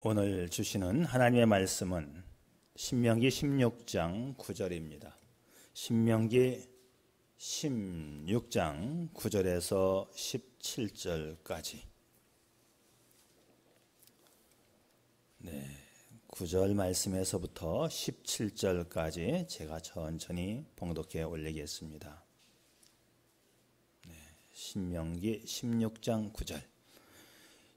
오늘 주시는 하나님의 말씀은 신명기 16장 9절입니다. 신명기 16장 9절에서 17절까지 9절 말씀에서부터 17절까지 제가 천천히 봉독해 올리겠습니다. 신명기 16장 9절.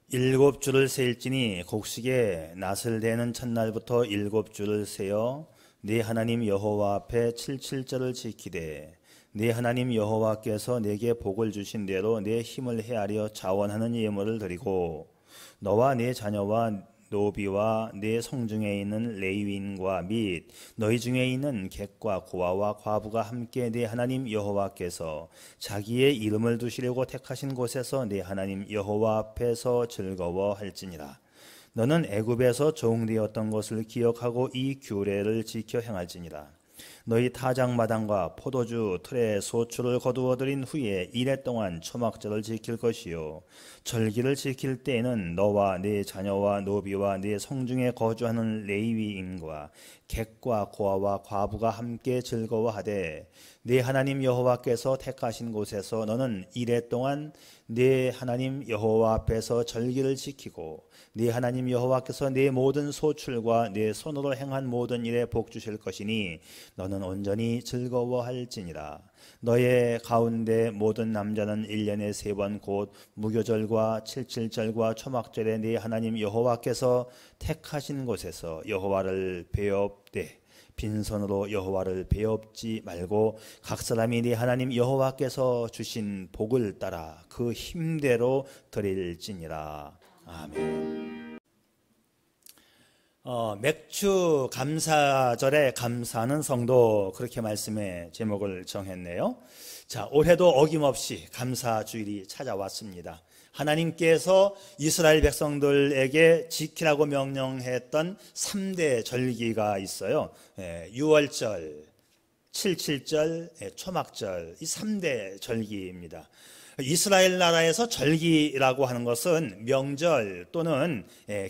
7주를 세일지니 곡식에 낫을 대는 첫날부터 7주를 세어 네 하나님 여호와 앞에 77절을 지키되 네 하나님 여호와께서 내게 복을 주신 대로 내 힘을 헤아려 자원하는 예물을 드리고 너와 네 자녀와 노비와 네 성중에 있는 레위인과 및 너희 중에 있는 객과 고아와 과부가 함께 네 하나님 여호와께서 자기의 이름을 두시려고 택하신 곳에서 네 하나님 여호와 앞에서 즐거워할지니라. 너는 애굽에서 종되었던 것을 기억하고 이 규례를 지켜 행할지니라. 너희 타작마당과 포도주 틀에 소출을 거두어들인 후에 이래 동안 초막절을 지킬 것이요 절기를 지킬 때에는 너와 네 자녀와 노비와 네 성중에 거주하는 레위인과 객과 고아와 과부가 함께 즐거워하되 네 하나님 여호와께서 택하신 곳에서 너는 이래 동안 네 하나님 여호와 앞에서 절기를 지키고 네 하나님 여호와께서 네 모든 소출과 네 손으로 행한 모든 일에 복 주실 것이니 너는 온전히 즐거워할지니라. 너의 가운데 모든 남자는 1년에 3번 곧 무교절과 칠칠절과 초막절에 네 하나님 여호와께서 택하신 곳에서 여호와를 배웁되 빈손으로 여호와를 배웁지 말고 각 사람이 네 하나님 여호와께서 주신 복을 따라 그 힘대로 드릴지니라. 아멘. 맥주 감사절에 감사하는 성도, 그렇게 말씀의 제목을 정했네요. 자, 올해도 어김없이 감사주일이 찾아왔습니다. 하나님께서 이스라엘 백성들에게 지키라고 명령했던 3대 절기가 있어요. 6월절, 칠칠절, 초막절, 이 3대 절기입니다. 이스라엘 나라에서 절기라고 하는 것은 명절 또는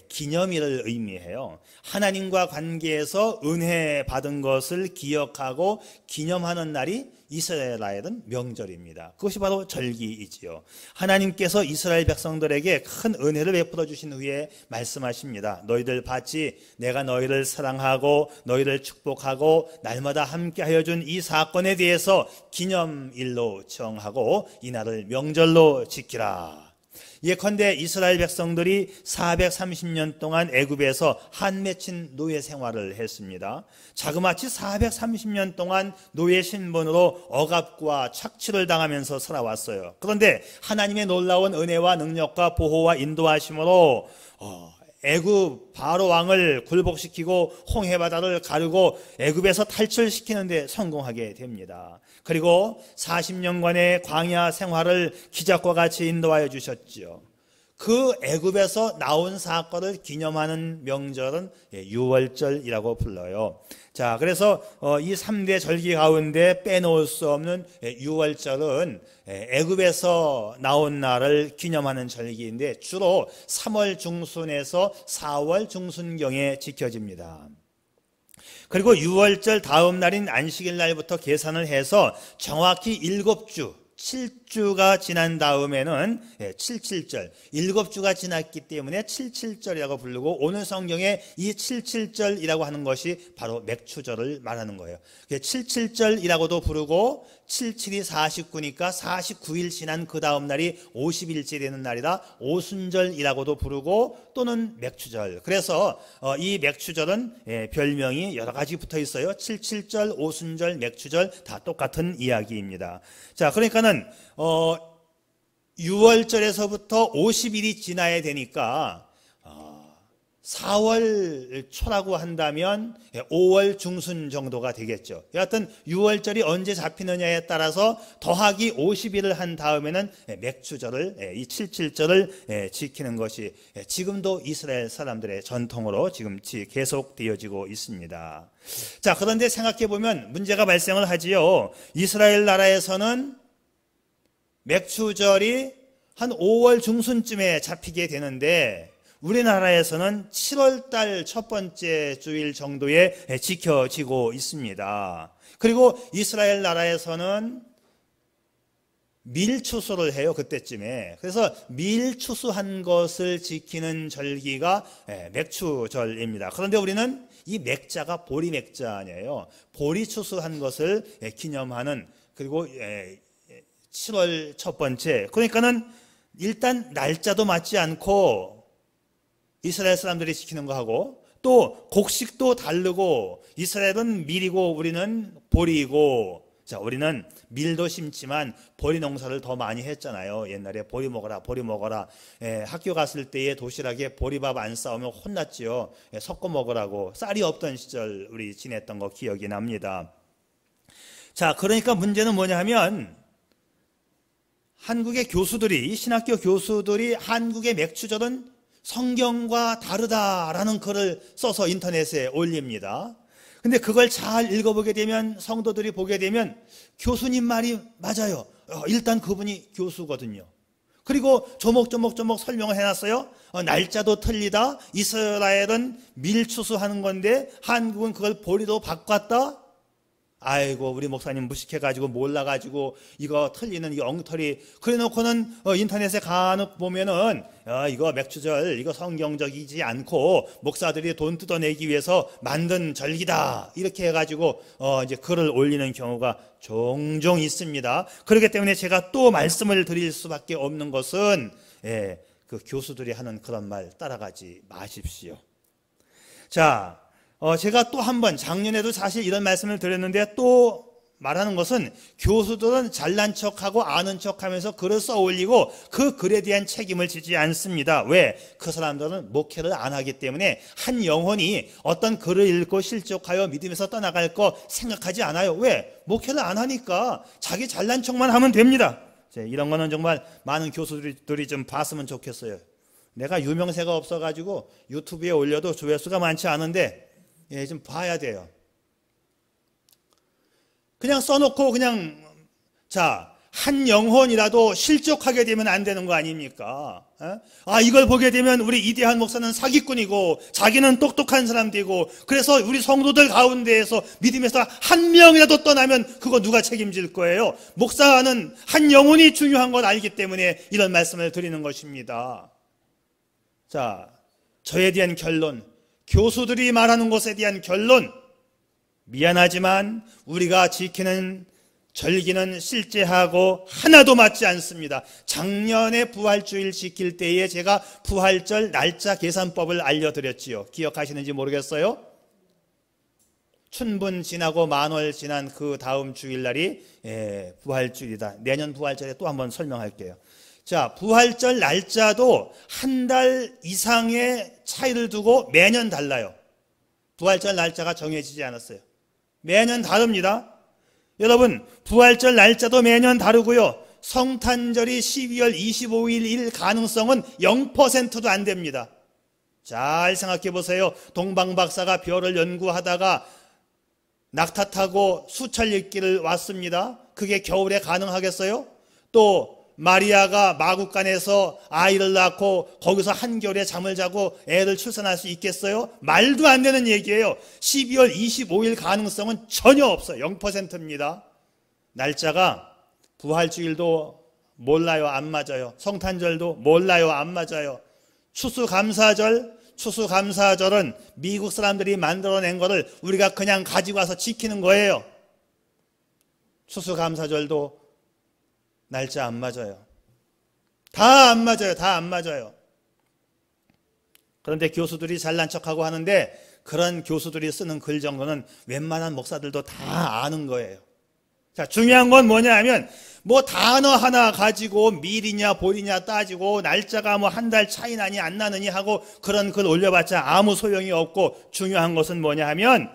기념일을 의미해요. 하나님과 관계에서 은혜 받은 것을 기억하고 기념하는 날이 이스라엘 나라에는 명절입니다. 그것이 바로 절기이지요. 하나님께서 이스라엘 백성들에게 큰 은혜를 베풀어 주신 후에 말씀하십니다. 너희들 봤지? 내가 너희를 사랑하고 너희를 축복하고 날마다 함께하여 준 이 사건에 대해서 기념일로 정하고 이 날을 명절로 지키라. 예컨대 이스라엘 백성들이 430년 동안 애굽에서 한 맺힌 노예 생활을 했습니다. 자그마치 430년 동안 노예 신분으로 억압과 착취를 당하면서 살아왔어요. 그런데 하나님의 놀라운 은혜와 능력과 보호와 인도하심으로 애굽 바로 왕을 굴복시키고 홍해바다를 가르고 애굽에서 탈출시키는 데 성공하게 됩니다. 그리고 40년간의 광야 생활을 기적과 같이 인도하여 주셨지요. 그 애굽에서 나온 사건을 기념하는 명절은 6월절이라고 불러요. 자, 그래서 이 3대 절기 가운데 빼놓을 수 없는 6월절은 애굽에서 나온 날을 기념하는 절기인데 주로 3월 중순에서 4월 중순경에 지켜집니다. 그리고 6월절 다음 날인 안식일 날부터 계산을 해서 정확히 7주, 7주가 지난 다음에는 칠칠절, 7주가 지났기 때문에 칠칠절이라고 부르고 오늘 성경에 이 칠칠절이라고 하는 것이 바로 맥추절을 말하는 거예요. 칠칠절이라고도 부르고 77이 49니까 49일 지난 그 다음 날이 50일째 되는 날이라 오순절이라고도 부르고 또는 맥추절. 그래서 이 맥추절은 별명이 여러 가지 붙어 있어요. 칠칠절, 오순절, 맥추절 다 똑같은 이야기입니다. 자, 그러니까는 6월절에서부터 50일이 지나야 되니까 4월 초라고 한다면 5월 중순 정도가 되겠죠. 여하튼 6월절이 언제 잡히느냐에 따라서 더하기 50일을 한 다음에는 맥추절을, 이 칠칠절을 지키는 것이 지금도 이스라엘 사람들의 전통으로 지금 계속 되어지고 있습니다. 자, 그런데 생각해 보면 문제가 발생을 하지요. 이스라엘 나라에서는 맥추절이 한 5월 중순쯤에 잡히게 되는데 우리나라에서는 7월 달 첫 번째 주일 정도에 지켜지고 있습니다. 그리고 이스라엘 나라에서는 밀추수를 해요, 그때쯤에. 그래서 밀추수한 것을 지키는 절기가 맥추절입니다. 그런데 우리는 이 맥자가 보리 맥자 아니에요. 보리 추수한 것을 기념하는, 그리고 7월 첫 번째. 그러니까는 일단 날짜도 맞지 않고 이스라엘 사람들이 지키는 거하고, 또 곡식도 다르고, 이스라엘은 밀이고 우리는 보리이고, 자, 우리는 밀도 심지만 보리 농사를 더 많이 했잖아요. 옛날에 보리 먹어라, 보리 먹어라. 학교 갔을 때에 도시락에 보리밥 안 싸우면 혼났지요. 섞어 먹으라고. 쌀이 없던 시절 우리 지냈던 거 기억이 납니다. 자, 그러니까 문제는 뭐냐 하면, 한국의 교수들이, 신학교 교수들이 한국의 맥추절은 성경과 다르다라는 글을 써서 인터넷에 올립니다. 근데 그걸 잘 읽어보게 되면, 성도들이 보게 되면 교수님 말이 맞아요. 일단 그분이 교수거든요. 그리고 조목조목 설명을 해놨어요. 날짜도 틀리다. 이스라엘은 밀추수하는 건데 한국은 그걸 보리로 바꿨다. 아이고, 우리 목사님 무식해가지고 몰라가지고 이거 틀리는 이 엉터리. 그래놓고는 인터넷에 간혹 보면은 이거 맥추절, 이거 성경적이지 않고 목사들이 돈 뜯어내기 위해서 만든 절기다, 이렇게 해가지고 이제 글을 올리는 경우가 종종 있습니다. 그렇기 때문에 제가 또 말씀을 드릴 수밖에 없는 것은, 그 교수들이 하는 그런 말 따라가지 마십시오. 자, 제가 또 한 번, 작년에도 사실 이런 말씀을 드렸는데 또 말하는 것은, 교수들은 잘난 척하고 아는 척하면서 글을 써 올리고 그 글에 대한 책임을 지지 않습니다. 왜? 그 사람들은 목회를 안 하기 때문에 한 영혼이 어떤 글을 읽고 실족하여 믿음에서 떠나갈 거 생각하지 않아요. 왜? 목회를 안 하니까 자기 잘난 척만 하면 됩니다. 이런 거는 정말 많은 교수들이 좀 봤으면 좋겠어요. 내가 유명세가 없어가지고 유튜브에 올려도 조회수가 많지 않은데 좀 봐야 돼요. 그냥 써놓고 그냥, 자, 한 영혼이라도 실족하게 되면 안 되는 거 아닙니까? 이걸 보게 되면 우리 이대한 목사는 사기꾼이고 자기는 똑똑한 사람이고, 그래서 우리 성도들 가운데에서 믿음에서 한 명이라도 떠나면 그거 누가 책임질 거예요? 목사는 한 영혼이 중요한 걸 알기 때문에 이런 말씀을 드리는 것입니다. 자, 저에 대한 결론, 교수들이 말하는 것에 대한 결론, 미안하지만 우리가 지키는 절기는 실제하고 하나도 맞지 않습니다. 작년에 부활주일 지킬 때에 제가 부활절 날짜 계산법을 알려드렸지요. 기억하시는지 모르겠어요? 춘분 지나고 만월 지난 그 다음 주일날이 부활주일이다. 내년 부활절에 또 한번 설명할게요. 자, 부활절 날짜도 한 달 이상의 차이를 두고 매년 달라요. 부활절 날짜가 정해지지 않았어요. 매년 다릅니다. 여러분, 부활절 날짜도 매년 다르고요. 성탄절이 12월 25일일 가능성은 0%도 안 됩니다. 잘 생각해 보세요. 동방박사가 별을 연구하다가 낙타 타고 수천리길을 왔습니다. 그게 겨울에 가능하겠어요? 또 마리아가 마구간에서 아이를 낳고 거기서 한겨울에 잠을 자고 애를 출산할 수 있겠어요? 말도 안 되는 얘기예요. 12월 25일 가능성은 전혀 없어요. 0%입니다. 날짜가 부활주일도 몰라요. 안 맞아요. 성탄절도 몰라요. 안 맞아요. 추수감사절은 미국 사람들이 만들어낸 거를 우리가 그냥 가지고 와서 지키는 거예요. 추수감사절도 날짜 안 맞아요. 다 안 맞아요. 다 안 맞아요. 그런데 교수들이 잘난 척하고 하는데, 그런 교수들이 쓰는 글 정도는 웬만한 목사들도 다 아는 거예요. 자, 중요한 건 뭐냐 하면, 뭐 단어 하나 가지고 밀이냐 보리냐 따지고 날짜가 뭐 한 달 차이 나니 안 나느니 하고 그런 글 올려봤자 아무 소용이 없고, 중요한 것은 뭐냐 하면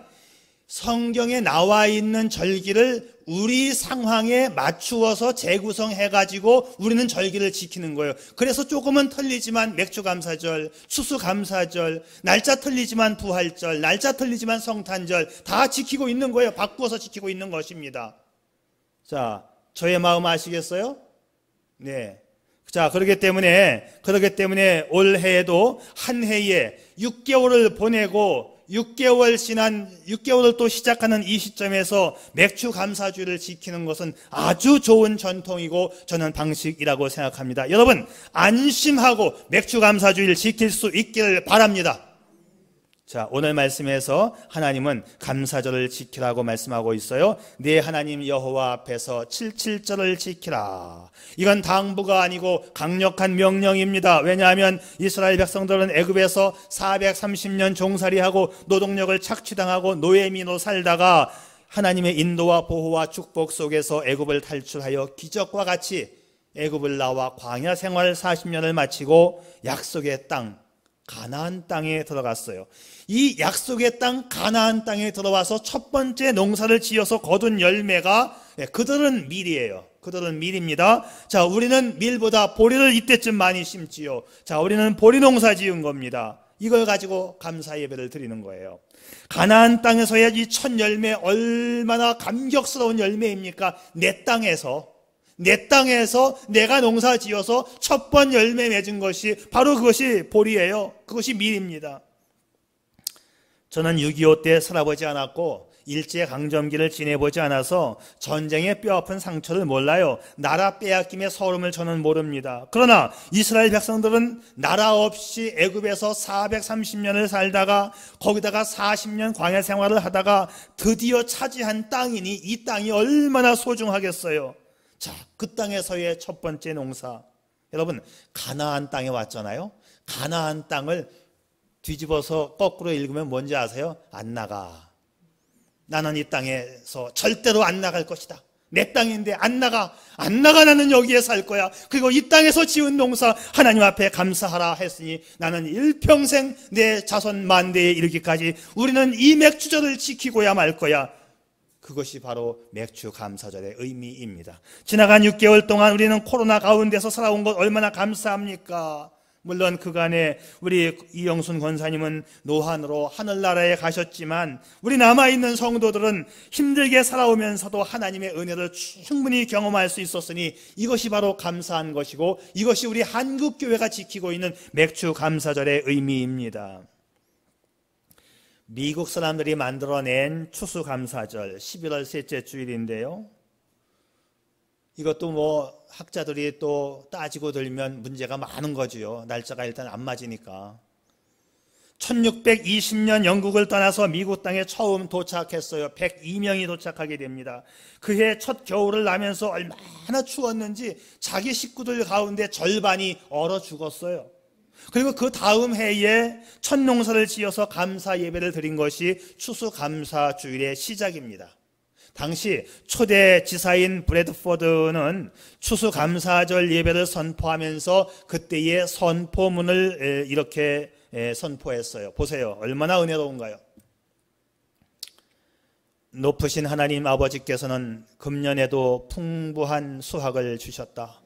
성경에 나와 있는 절기를 우리 상황에 맞추어서 재구성해가지고 우리는 절기를 지키는 거예요. 그래서 조금은 틀리지만 맥주감사절, 추수감사절, 날짜 틀리지만 부활절, 날짜 틀리지만 성탄절 다 지키고 있는 거예요. 바꾸어서 지키고 있는 것입니다. 자, 저의 마음 아시겠어요? 네. 자, 그렇기 때문에 올해에도 한 해에 6개월을 보내고 6개월을 또 시작하는 이 시점에서 맥주 감사주의를 지키는 것은 아주 좋은 전통이고 저는 방식이라고 생각합니다. 여러분, 안심하고 맥주 감사주의를 지킬 수 있기를 바랍니다. 자, 오늘 말씀에서 하나님은 감사절을 지키라고 말씀하고 있어요. 네 하나님 여호와 앞에서 77절을 지키라. 이건 당부가 아니고 강력한 명령입니다. 왜냐하면 이스라엘 백성들은 애굽에서 430년 종살이하고 노동력을 착취당하고 노예민으로 살다가 하나님의 인도와 보호와 축복 속에서 애굽을 탈출하여 기적과 같이 애굽을 나와 광야 생활 40년을 마치고 약속의 땅 가나안 땅에 들어갔어요. 이 약속의 땅 가나안 땅에 들어와서 첫 번째 농사를 지어서 거둔 열매가 그들은 밀이에요. 그들은 밀입니다. 자, 우리는 밀보다 보리를 이때쯤 많이 심지요. 자, 우리는 보리 농사 지은 겁니다. 이걸 가지고 감사 예배를 드리는 거예요. 가나안 땅에서의 이 첫 열매 얼마나 감격스러운 열매입니까? 내 땅에서 내가 농사 지어서 첫 번 열매 맺은 것이 바로 그것이 보리예요. 그것이 밀입니다. 저는 6.25 때 살아보지 않았고 일제강점기를 지내보지 않아서 전쟁의 뼈아픈 상처를 몰라요. 나라 빼앗김의 서름을 저는 모릅니다. 그러나 이스라엘 백성들은 나라 없이 애굽에서 430년을 살다가 거기다가 40년 광야 생활을 하다가 드디어 차지한 땅이니 이 땅이 얼마나 소중하겠어요. 자, 그 땅에서의 첫 번째 농사. 여러분, 가나안 땅에 왔잖아요. 가나안 땅을 뒤집어서 거꾸로 읽으면 뭔지 아세요? 안 나가. 나는 이 땅에서 절대로 안 나갈 것이다. 내 땅인데 안 나가. 나는 여기에 살 거야. 그리고 이 땅에서 지은 농사 하나님 앞에 감사하라 했으니 나는 일평생 내 자손 만대에 이르기까지 우리는 이 맥주절을 지키고야 말 거야. 그것이 바로 맥주 감사절의 의미입니다. 지나간 6개월 동안 우리는 코로나 가운데서 살아온 것 얼마나 감사합니까? 물론 그간에 우리 이영순 권사님은 노한으로 하늘나라에 가셨지만 우리 남아있는 성도들은 힘들게 살아오면서도 하나님의 은혜를 충분히 경험할 수 있었으니 이것이 바로 감사한 것이고 이것이 우리 한국교회가 지키고 있는 맥주 감사절의 의미입니다. 미국 사람들이 만들어낸 추수감사절 11월 셋째 주일인데요. 이것도 학자들이 또 따지고 들면 문제가 많은 거지요. 날짜가 일단 안 맞으니까. 1620년 영국을 떠나서 미국 땅에 처음 도착했어요. 102명이 도착하게 됩니다. 그해 첫 겨울을 나면서 얼마나 추웠는지 자기 식구들 가운데 절반이 얼어 죽었어요. 그리고 그 다음 해에 첫 농사를 지어서 감사 예배를 드린 것이 추수감사주일의 시작입니다. 당시 초대 지사인 브래드포드는 추수감사절 예배를 선포하면서 그때의 선포문을 이렇게 선포했어요. 보세요. 얼마나 은혜로운가요? 높으신 하나님 아버지께서는 금년에도 풍부한 수확을 주셨다.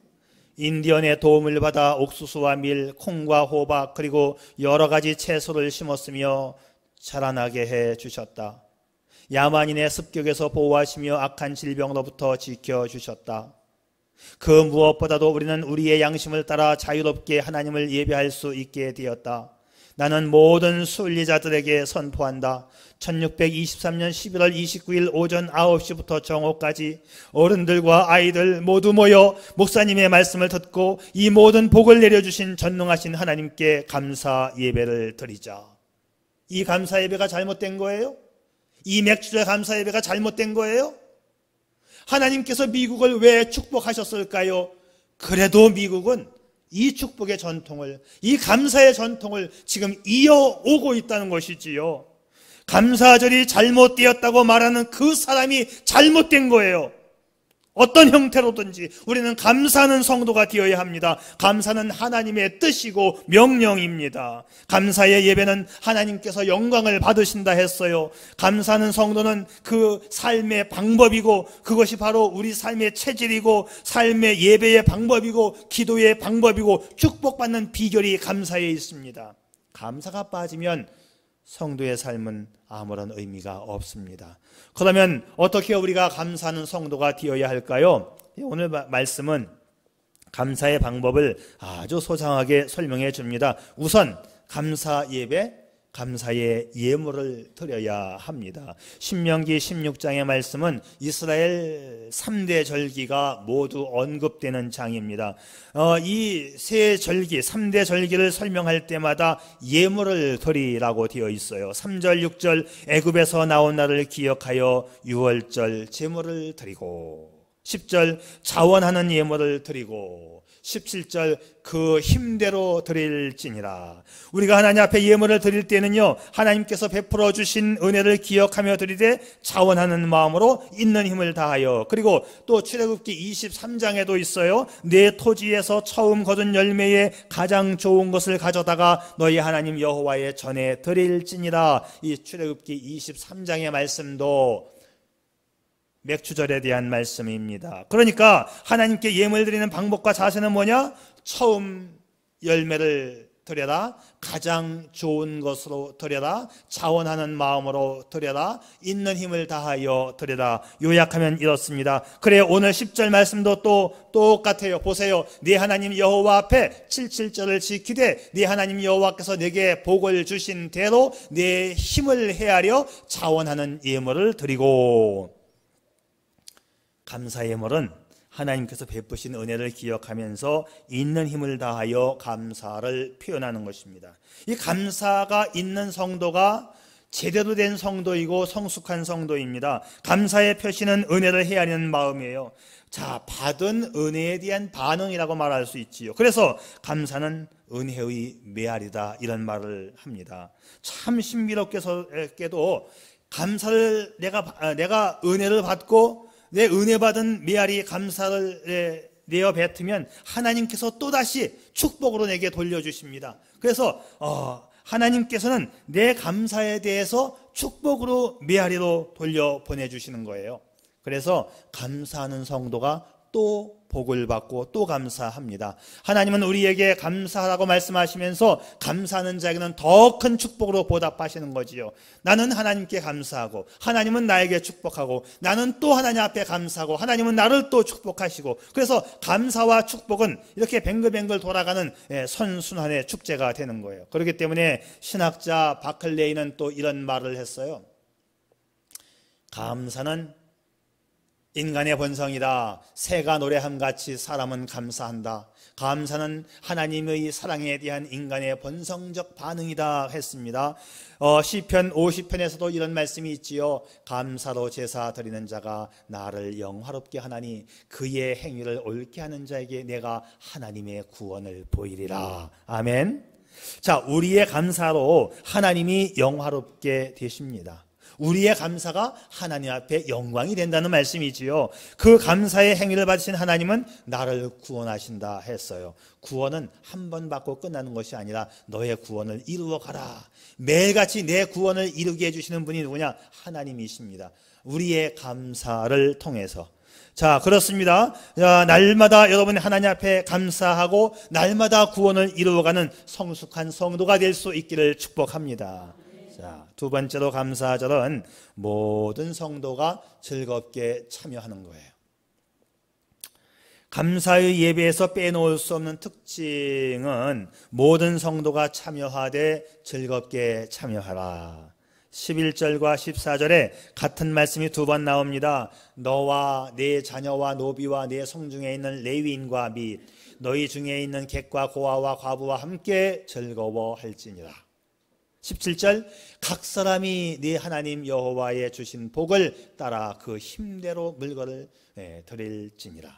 인디언의 도움을 받아 옥수수와 밀, 콩과 호박 그리고 여러 가지 채소를 심었으며 자라나게 해 주셨다. 야만인의 습격에서 보호하시며 악한 질병으로부터 지켜주셨다. 그 무엇보다도 우리는 우리의 양심을 따라 자유롭게 하나님을 예배할 수 있게 되었다. 나는 모든 순리자들에게 선포한다. 1623년 11월 29일 오전 9시부터 정오까지 어른들과 아이들 모두 모여 목사님의 말씀을 듣고 이 모든 복을 내려주신 전능하신 하나님께 감사 예배를 드리자. 이 감사 예배가 잘못된 거예요? 이 맥주의 감사 예배가 잘못된 거예요? 하나님께서 미국을 왜 축복하셨을까요? 그래도 미국은 이 축복의 전통을, 이 감사의 전통을 지금 이어오고 있다는 것이지요. 감사절이 잘못되었다고 말하는 그 사람이 잘못된 거예요. 어떤 형태로든지 우리는 감사하는 성도가 되어야 합니다. 감사는 하나님의 뜻이고 명령입니다. 감사의 예배는 하나님께서 영광을 받으신다 했어요. 감사하는 성도는 그 삶의 방법이고 그것이 바로 우리 삶의 체질이고 삶의 예배의 방법이고 기도의 방법이고 축복받는 비결이 감사에 있습니다. 감사가 빠지면 성도의 삶은 아무런 의미가 없습니다. 그러면 어떻게 우리가 감사하는 성도가 되어야 할까요? 오늘 말씀은 감사의 방법을 아주 소상하게 설명해 줍니다. 우선 감사 예배, 감사의 예물을 드려야 합니다. 신명기 16장의 말씀은 이스라엘 3대 절기가 모두 언급되는 장입니다. 이 세 절기, 3대 절기를 설명할 때마다 예물을 드리라고 되어 있어요. 3절, 6절 애굽에서 나온 날을 기억하여 유월절 제물을 드리고, 10절 자원하는 예물을 드리고, 17절 그 힘대로 드릴지니라. 우리가 하나님 앞에 예물을 드릴 때는요, 하나님께서 베풀어 주신 은혜를 기억하며 드리되 자원하는 마음으로 있는 힘을 다하여, 그리고 또 출애굽기 23장에도 있어요. 내 토지에서 처음 거둔 열매에 가장 좋은 것을 가져다가 너희 하나님 여호와의 전에 드릴지니라. 이 출애굽기 23장의 말씀도 맥주절에 대한 말씀입니다. 그러니까 하나님께 예물 드리는 방법과 자세는 뭐냐? 처음 열매를 드려라, 가장 좋은 것으로 드려라, 자원하는 마음으로 드려라, 있는 힘을 다하여 드려라. 요약하면 이렇습니다. 그래, 오늘 10절 말씀도 또 똑같아요. 보세요. 네 하나님 여호와 앞에 77절을 지키되 네 하나님 여호와께서 내게 복을 주신 대로 내 힘을 헤아려 자원하는 예물을 드리고, 감사 예물은 하나님께서 베푸신 은혜를 기억하면서 있는 힘을 다하여 감사를 표현하는 것입니다. 이 감사가 있는 성도가 제대로 된 성도이고 성숙한 성도입니다. 감사의 표시는 은혜를 헤아리는 마음이에요. 자, 받은 은혜에 대한 반응이라고 말할 수 있지요. 그래서 감사는 은혜의 메아리다, 이런 말을 합니다. 참 신비롭게도 감사를 내가 은혜를 받고 내 은혜 받은 메아리 감사를 내어 뱉으면 하나님께서 또다시 축복으로 내게 돌려주십니다. 그래서 하나님께서는 내 감사에 대해서 축복으로 메아리로 돌려 보내주시는 거예요. 그래서 감사하는 성도가 또 복을 받고 또 감사합니다. 하나님은 우리에게 감사하라고 말씀하시면서 감사하는 자에게는 더 큰 축복으로 보답하시는 거지요. 나는 하나님께 감사하고 하나님은 나에게 축복하고 나는 또 하나님 앞에 감사하고 하나님은 나를 또 축복하시고, 그래서 감사와 축복은 이렇게 뱅글뱅글 돌아가는 선순환의 축제가 되는 거예요. 그렇기 때문에 신학자 바클레이는 또 이런 말을 했어요. 감사는 인간의 본성이다. 새가 노래함같이 사람은 감사한다. 감사는 하나님의 사랑에 대한 인간의 본성적 반응이다 했습니다. 시편 50편에서도 이런 말씀이 있지요. 감사로 제사 드리는 자가 나를 영화롭게 하나니 그의 행위를 옳게 하는 자에게 내가 하나님의 구원을 보이리라. 아멘. 자, 우리의 감사로 하나님이 영화롭게 되십니다. 우리의 감사가 하나님 앞에 영광이 된다는 말씀이지요. 그 감사의 행위를 받으신 하나님은 나를 구원하신다 했어요. 구원은 한 번 받고 끝나는 것이 아니라 너의 구원을 이루어 가라. 매일같이 내 구원을 이루게 해주시는 분이 누구냐? 하나님이십니다. 우리의 감사를 통해서. 자, 그렇습니다. 자, 날마다 여러분이 하나님 앞에 감사하고 날마다 구원을 이루어가는 성숙한 성도가 될 수 있기를 축복합니다. 자, 두 번째로 감사절은 모든 성도가 즐겁게 참여하는 거예요. 감사의 예배에서 빼놓을 수 없는 특징은 모든 성도가 참여하되 즐겁게 참여하라. 11절과 14절에 같은 말씀이 두 번 나옵니다. 너와 네 자녀와 노비와 네 성중에 있는 레위인과 및 너희 중에 있는 객과 고아와 과부와 함께 즐거워할지니라. 17절 각 사람이 네 하나님 여호와의 주신 복을 따라 그 힘대로 물건을 드릴지니라.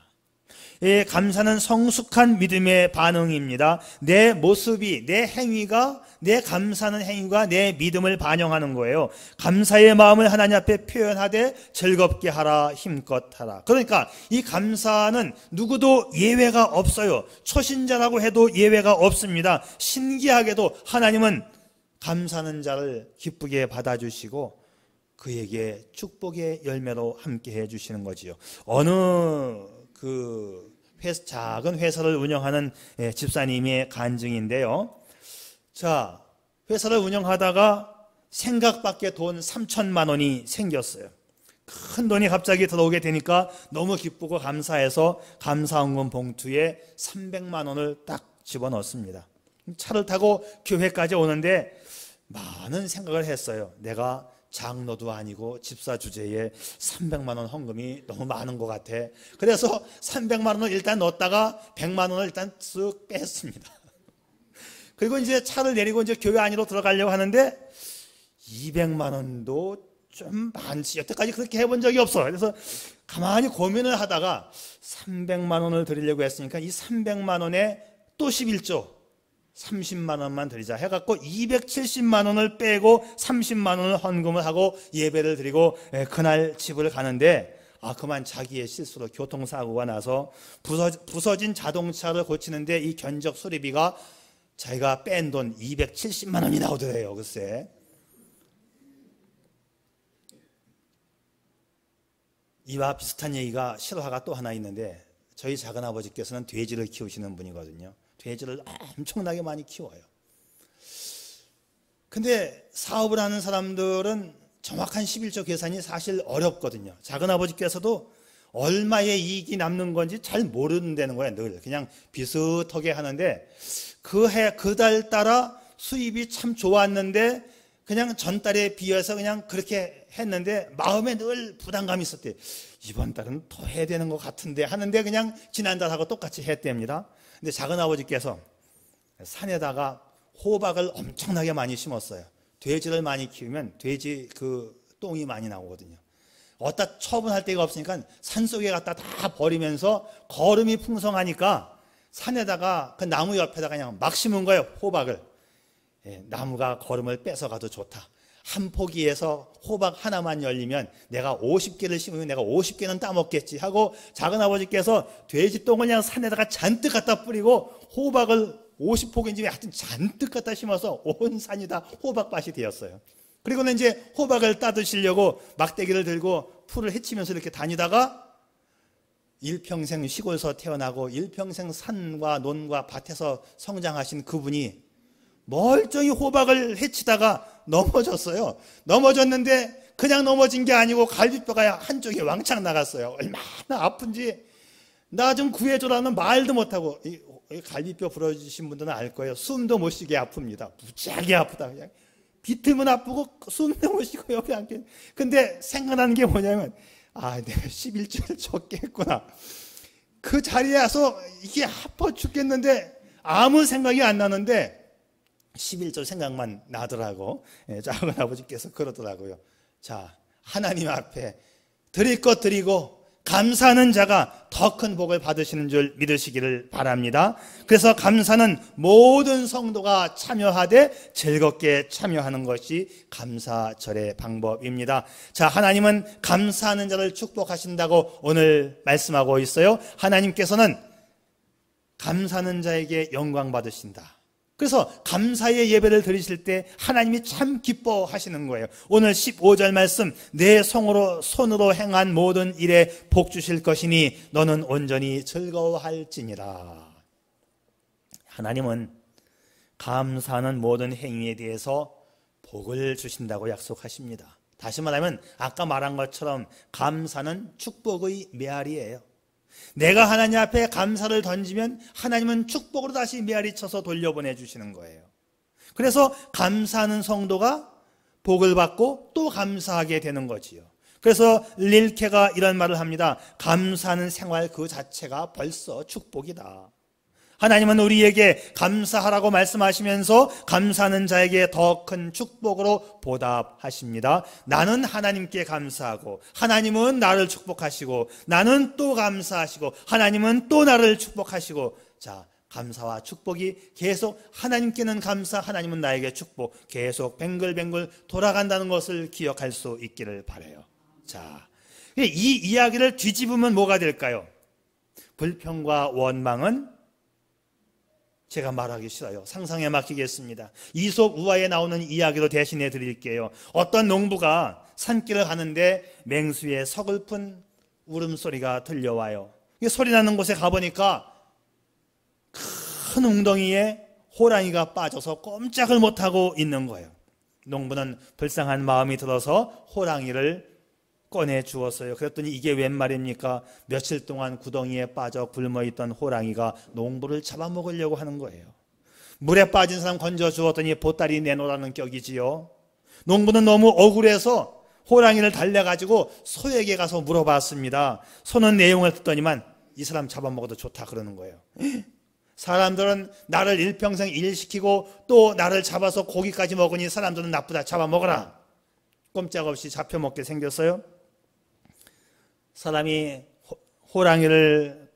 이 감사는 성숙한 믿음의 반응입니다. 내 모습이, 내 행위가, 내 감사하는 행위가 내 믿음을 반영하는 거예요. 감사의 마음을 하나님 앞에 표현하되 즐겁게 하라, 힘껏 하라. 그러니까 이 감사는 누구도 예외가 없어요. 초신자라고 해도 예외가 없습니다. 신기하게도 하나님은 감사하는 자를 기쁘게 받아주시고 그에게 축복의 열매로 함께 해주시는 거지요. 어느 작은 회사를 운영하는 집사님의 간증인데요. 자, 회사를 운영하다가 생각 밖의 돈 3천만 원이 생겼어요. 큰 돈이 갑자기 들어오게 되니까 너무 기쁘고 감사해서 감사헌금 봉투에 300만 원을 딱 집어넣습니다. 차를 타고 교회까지 오는데 많은 생각을 했어요. 내가 장로도 아니고 집사 주제에 300만 원 헌금이 너무 많은 것 같아. 그래서 300만 원을 일단 넣었다가 100만 원을 일단 쓱 뺐습니다. 그리고 이제 차를 내리고 이제 교회 안으로 들어가려고 하는데 200만 원도 좀 많지. 여태까지 그렇게 해본 적이 없어. 그래서 가만히 고민을 하다가 300만 원을 드리려고 했으니까 이 300만 원에 또 11조 30만 원만 드리자 해갖고 270만 원을 빼고 30만 원을 헌금을 하고 예배를 드리고 그날 집을 가는데 그만 자기의 실수로 교통사고가 나서 부서진 자동차를 고치는데 이 견적 수리비가 자기가 뺀 돈 270만 원이 나오더래요. 글쎄. 이와 비슷한 얘기가 실화가 또 하나 있는데 저희 작은아버지께서는 돼지를 키우시는 분이거든요. 돼지를 엄청나게 많이 키워요. 근데 사업을 하는 사람들은 정확한 11조 계산이 사실 어렵거든요. 작은아버지께서도 얼마의 이익이 남는 건지 잘 모른다는 거예요. 늘 그냥 비슷하게 하는데 그 달 따라 수입이 참 좋았는데 그냥 전달에 비해서 그냥 그렇게 했는데 마음에 늘 부담감이 있었대요. 이번 달은 더 해야 되는 것 같은데 하는데 그냥 지난달하고 똑같이 했답니다. 근데 작은아버지께서 산에다가 호박을 엄청나게 많이 심었어요. 돼지를 많이 키우면 돼지 그 똥이 많이 나오거든요. 어디다 처분할 데가 없으니까 산속에 갖다 다 버리면서 거름이 풍성하니까 산에다가 그 나무 옆에다가 그냥 막 심은 거예요. 호박을. 나무가 거름을 뺏어가도 좋다. 한 포기에서 호박 하나만 열리면 내가 50개를 심으면 내가 50개는 따먹겠지 하고 작은아버지께서 돼지똥을 그냥 산에다가 잔뜩 갖다 뿌리고 호박을 50포기인지 하여튼 잔뜩 갖다 심어서 온 산이 다 호박밭이 되었어요. 그리고는 이제 호박을 따드시려고 막대기를 들고 풀을 헤치면서 이렇게 다니다가 일평생 시골에서 태어나고 일평생 산과 논과 밭에서 성장하신 그분이 멀쩡히 호박을 헤치다가 넘어졌어요. 넘어졌는데 그냥 넘어진 게 아니고 갈비뼈가 한쪽에 왕창 나갔어요. 얼마나 아픈지 나 좀 구해줘라는 말도 못하고. 이 갈비뼈 부러지신 분들은 알 거예요. 숨도 못 쉬게 아픕니다. 무지하게 아프다. 그냥 비틀면 아프고 숨도 못 쉬고요. 그냥. 근데 생각나는 게 뭐냐면 내가 11조를 적게 했구나. 그 자리에 와서 이게 아파 죽겠는데 아무 생각이 안 나는데 11조 생각만 나더라고. 작은 아버지께서 그러더라고요. 자, 하나님 앞에 드릴 것 드리고 감사하는 자가 더 큰 복을 받으시는 줄 믿으시기를 바랍니다. 그래서 감사는 모든 성도가 참여하되 즐겁게 참여하는 것이 감사절의 방법입니다. 자, 하나님은 감사하는 자를 축복하신다고 오늘 말씀하고 있어요. 하나님께서는 감사하는 자에게 영광 받으신다. 그래서 감사의 예배를 드리실 때 하나님이 참 기뻐하시는 거예요. 오늘 15절 말씀, 내 손으로 행한 모든 일에 복 주실 것이니 너는 온전히 즐거워할지니라. 하나님은 감사하는 모든 행위에 대해서 복을 주신다고 약속하십니다. 다시 말하면 아까 말한 것처럼 감사는 축복의 메아리예요. 내가 하나님 앞에 감사를 던지면 하나님은 축복으로 다시 메아리 쳐서 돌려보내 주시는 거예요. 그래서 감사하는 성도가 복을 받고 또 감사하게 되는 거지요. 그래서 릴케가 이런 말을 합니다. 감사하는 생활 그 자체가 벌써 축복이다. 하나님은 우리에게 감사하라고 말씀하시면서 감사하는 자에게 더 큰 축복으로 보답하십니다. 나는 하나님께 감사하고 하나님은 나를 축복하시고 나는 또 감사하시고 하나님은 또 나를 축복하시고, 자, 감사와 축복이 계속 하나님께는 감사, 하나님은 나에게 축복, 계속 뱅글뱅글 돌아간다는 것을 기억할 수 있기를 바라요. 자, 이 이야기를 뒤집으면 뭐가 될까요? 불평과 원망은 제가 말하기 싫어요. 상상에 맡기겠습니다. 이솝 우화에 나오는 이야기로 대신해 드릴게요. 어떤 농부가 산길을 가는데 맹수의 서글픈 울음소리가 들려와요. 소리 나는 곳에 가보니까 큰 웅덩이에 호랑이가 빠져서 꼼짝을 못하고 있는 거예요. 농부는 불쌍한 마음이 들어서 호랑이를 꺼내 주었어요. 그랬더니 이게 웬 말입니까? 며칠 동안 구덩이에 빠져 굶어있던 호랑이가 농부를 잡아먹으려고 하는 거예요. 물에 빠진 사람 건져 주었더니 보따리 내놓으라는 격이지요. 농부는 너무 억울해서 호랑이를 달래가지고 소에게 가서 물어봤습니다. 소는 내용을 듣더니만 이 사람 잡아먹어도 좋다 그러는 거예요. 사람들은 나를 일평생 일시키고 또 나를 잡아서 고기까지 먹으니 사람들은 나쁘다, 잡아먹어라. 꼼짝없이 잡혀먹게 생겼어요. 사람이 호랑이를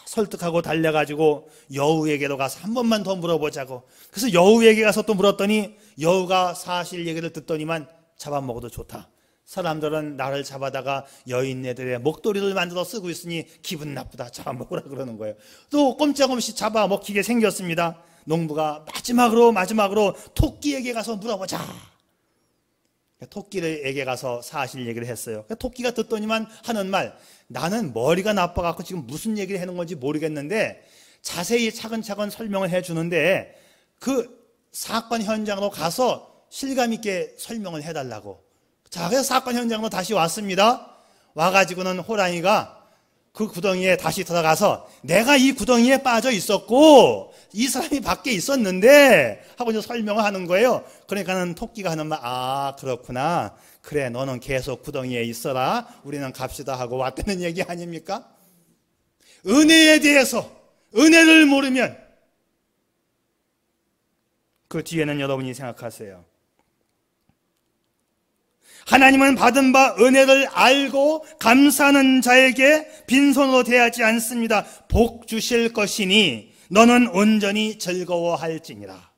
설득하고 달려가지고 여우에게로 가서 한 번만 더 물어보자고. 그래서 여우에게 가서 또 물었더니 여우가 사실 얘기를 듣더니만 잡아먹어도 좋다. 사람들은 나를 잡아다가 여인네들의 목도리를 만들어 쓰고 있으니 기분 나쁘다, 잡아먹으라 그러는 거예요. 또 꼼짝없이 잡아먹히게 생겼습니다. 농부가 마지막으로 토끼에게 가서 물어보자. 토끼에게 가서 사실 얘기를 했어요. 토끼가 듣더니만 하는 말, 나는 머리가 나빠갖고 지금 무슨 얘기를 하는 건지 모르겠는데 자세히 차근차근 설명을 해주는데 그 사건 현장으로 가서 실감 있게 설명을 해달라고. 자, 그래서 사건 현장으로 다시 왔습니다. 와가지고는 호랑이가 그 구덩이에 다시 들어가서 내가 이 구덩이에 빠져 있었고 이 사람이 밖에 있었는데 하고 이제 설명을 하는 거예요. 그러니까는 토끼가 하는 말, 아 그렇구나, 그래 너는 계속 구덩이에 있어라, 우리는 갑시다 하고 왔다는 얘기 아닙니까? 은혜에 대해서 은혜를 모르면 그 뒤에는 여러분이 생각하세요. 하나님은 받은 바 은혜를 알고 감사하는 자에게 빈손으로 대하지 않습니다. 복 주실 것이니 너는 온전히 즐거워할지니라.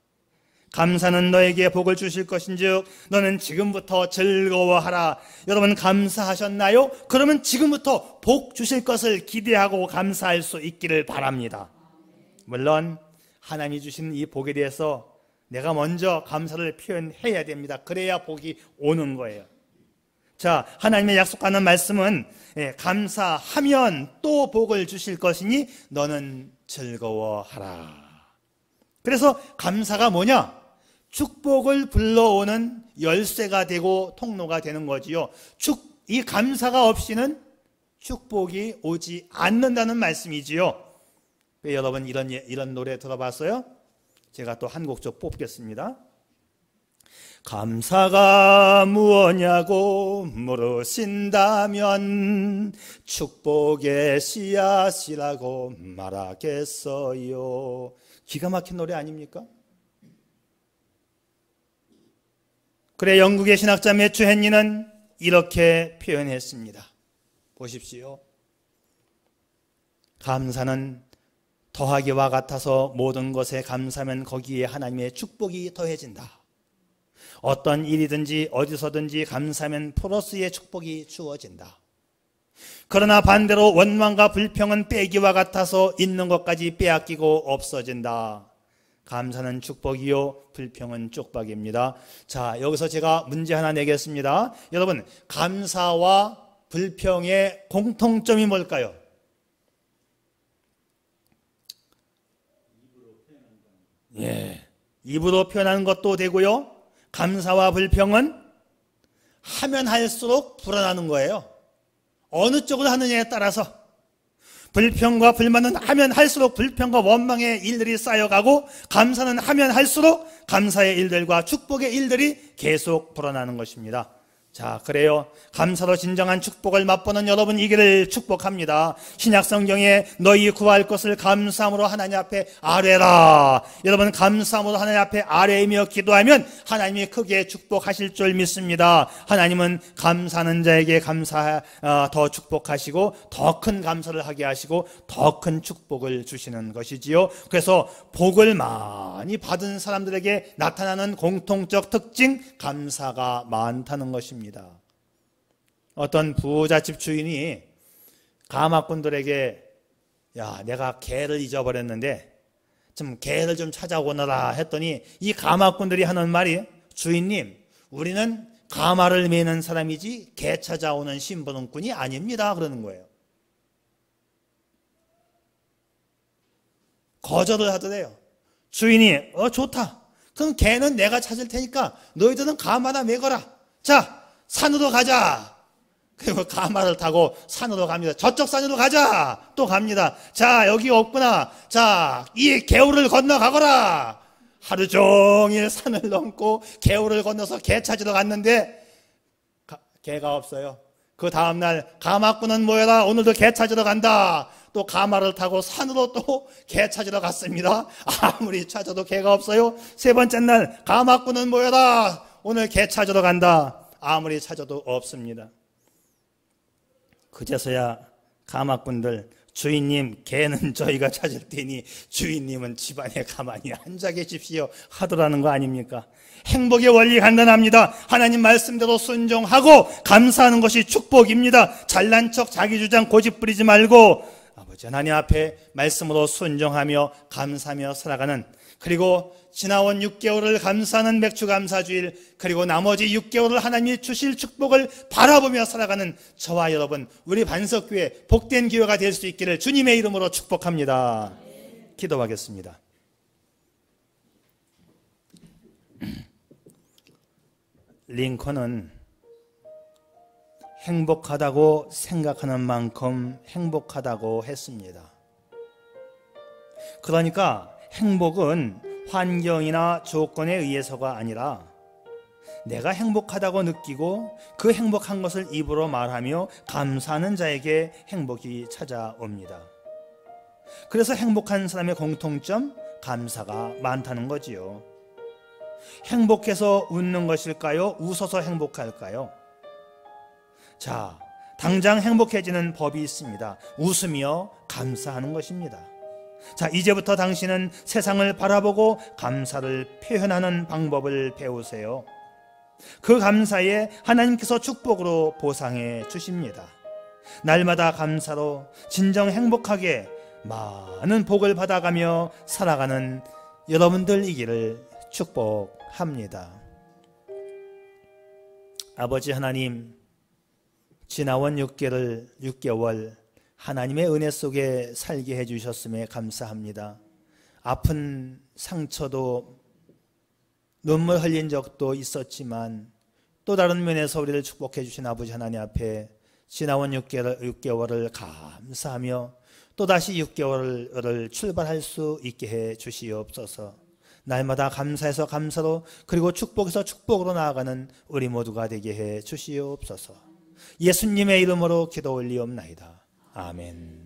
감사는 너에게 복을 주실 것인즉 너는 지금부터 즐거워하라. 여러분 감사하셨나요? 그러면 지금부터 복 주실 것을 기대하고 감사할 수 있기를 바랍니다. 물론 하나님이 주신 이 복에 대해서 내가 먼저 감사를 표현해야 됩니다. 그래야 복이 오는 거예요. 자, 하나님의 약속하는 말씀은 감사하면 또 복을 주실 것이니 너는 즐거워하라. 그래서 감사가 뭐냐? 축복을 불러오는 열쇠가 되고 통로가 되는 거지요. 이 감사가 없이는 축복이 오지 않는다는 말씀이지요. 여러분 이런 노래 들어봤어요? 제가 또 한 곡 좀 뽑겠습니다. 감사가 무엇냐고 물으신다면 축복의 씨앗이라고 말하겠어요. 기가 막힌 노래 아닙니까? 그래, 영국의 신학자 매튜 헨리는 이렇게 표현했습니다. 보십시오. 감사는 더하기와 같아서 모든 것에 감사하면 거기에 하나님의 축복이 더해진다. 어떤 일이든지 어디서든지 감사하면 플러스의 축복이 주어진다. 그러나 반대로 원망과 불평은 빼기와 같아서 있는 것까지 빼앗기고 없어진다. 감사는 축복이요 불평은 쪽박입니다. 자, 여기서 제가 문제 하나 내겠습니다. 여러분, 감사와 불평의 공통점이 뭘까요? 입으로 표현하는 것도 되고요, 감사와 불평은 하면 할수록 불어나는 거예요. 어느 쪽을 하느냐에 따라서 불평과 불만은 하면 할수록 불평과 원망의 일들이 쌓여가고 감사는 하면 할수록 감사의 일들과 축복의 일들이 계속 불어나는 것입니다. 자, 그래요. 감사로 진정한 축복을 맛보는 여러분이기를 축복합니다. 신약성경에 너희 구할 것을 감사함으로 하나님 앞에 아뢰라. 여러분 감사함으로 하나님 앞에 아뢰이며 기도하면 하나님이 크게 축복하실 줄 믿습니다. 하나님은 감사하는 자에게 더 축복하시고 더 큰 감사를 하게 하시고 더 큰 축복을 주시는 것이지요. 그래서 복을 많이 받은 사람들에게 나타나는 공통적 특징, 감사가 많다는 것입니다. 어떤 부잣집 주인이 가마꾼들에게 야, 내가 개를 잊어버렸는데 좀 개를 좀 찾아오너라 했더니 이 가마꾼들이 하는 말이, 주인님, 우리는 가마를 매는 사람이지 개 찾아오는 심부름꾼이 아닙니다 그러는 거예요. 거절을 하더래요. 주인이 좋다, 그럼 개는 내가 찾을 테니까 너희들은 가마나 매거라. 자, 산으로 가자. 그리고 가마를 타고 산으로 갑니다. 저쪽 산으로 가자. 또 갑니다. 자, 여기 없구나. 자, 이 개울을 건너가거라. 하루 종일 산을 넘고 개울을 건너서 개 찾으러 갔는데 개가 없어요. 그 다음날 가마꾼은 모여라. 오늘도 개 찾으러 간다. 또 가마를 타고 산으로 또 개 찾으러 갔습니다. 아무리 찾아도 개가 없어요. 세 번째 날 가마꾼은 모여라. 오늘 개 찾으러 간다. 아무리 찾아도 없습니다. 그제서야 가마꾼들, 주인님, 개는 저희가 찾을 테니 주인님은 집안에 가만히 앉아 계십시오 하더라는 거 아닙니까? 행복의 원리 간단합니다. 하나님 말씀대로 순종하고 감사하는 것이 축복입니다. 잘난 척 자기 주장 고집 부리지 말고 아버지 하나님 앞에 말씀으로 순종하며 감사하며 살아가는, 그리고 지나온 6개월을 감사하는 맥주감사주일, 그리고 나머지 6개월을 하나님이 주실 축복을 바라보며 살아가는 저와 여러분, 우리 반석교회 복된 기회가 될 수 있기를 주님의 이름으로 축복합니다. 기도하겠습니다. 링컨은 행복하다고 생각하는 만큼 행복하다고 했습니다. 그러니까 행복은 환경이나 조건에 의해서가 아니라 내가 행복하다고 느끼고 그 행복한 것을 입으로 말하며 감사하는 자에게 행복이 찾아옵니다. 그래서 행복한 사람의 공통점, 감사가 많다는 거지요. 행복해서 웃는 것일까요? 웃어서 행복할까요? 자, 당장 행복해지는 법이 있습니다. 웃으며 감사하는 것입니다. 자, 이제부터 당신은 세상을 바라보고 감사를 표현하는 방법을 배우세요. 그 감사에 하나님께서 축복으로 보상해 주십니다. 날마다 감사로 진정 행복하게 많은 복을 받아가며 살아가는 여러분들이기를 축복합니다. 아버지 하나님, 지나온 6개월 하나님의 은혜 속에 살게 해주셨음에 감사합니다. 아픈 상처도 눈물 흘린 적도 있었지만 또 다른 면에서 우리를 축복해 주신 아버지 하나님 앞에 지나온 6개월을 감사하며 또다시 6개월을 출발할 수 있게 해 주시옵소서. 날마다 감사해서 감사로, 그리고 축복에서 축복으로 나아가는 우리 모두가 되게 해 주시옵소서. 예수님의 이름으로 기도 올리옵나이다. 아멘.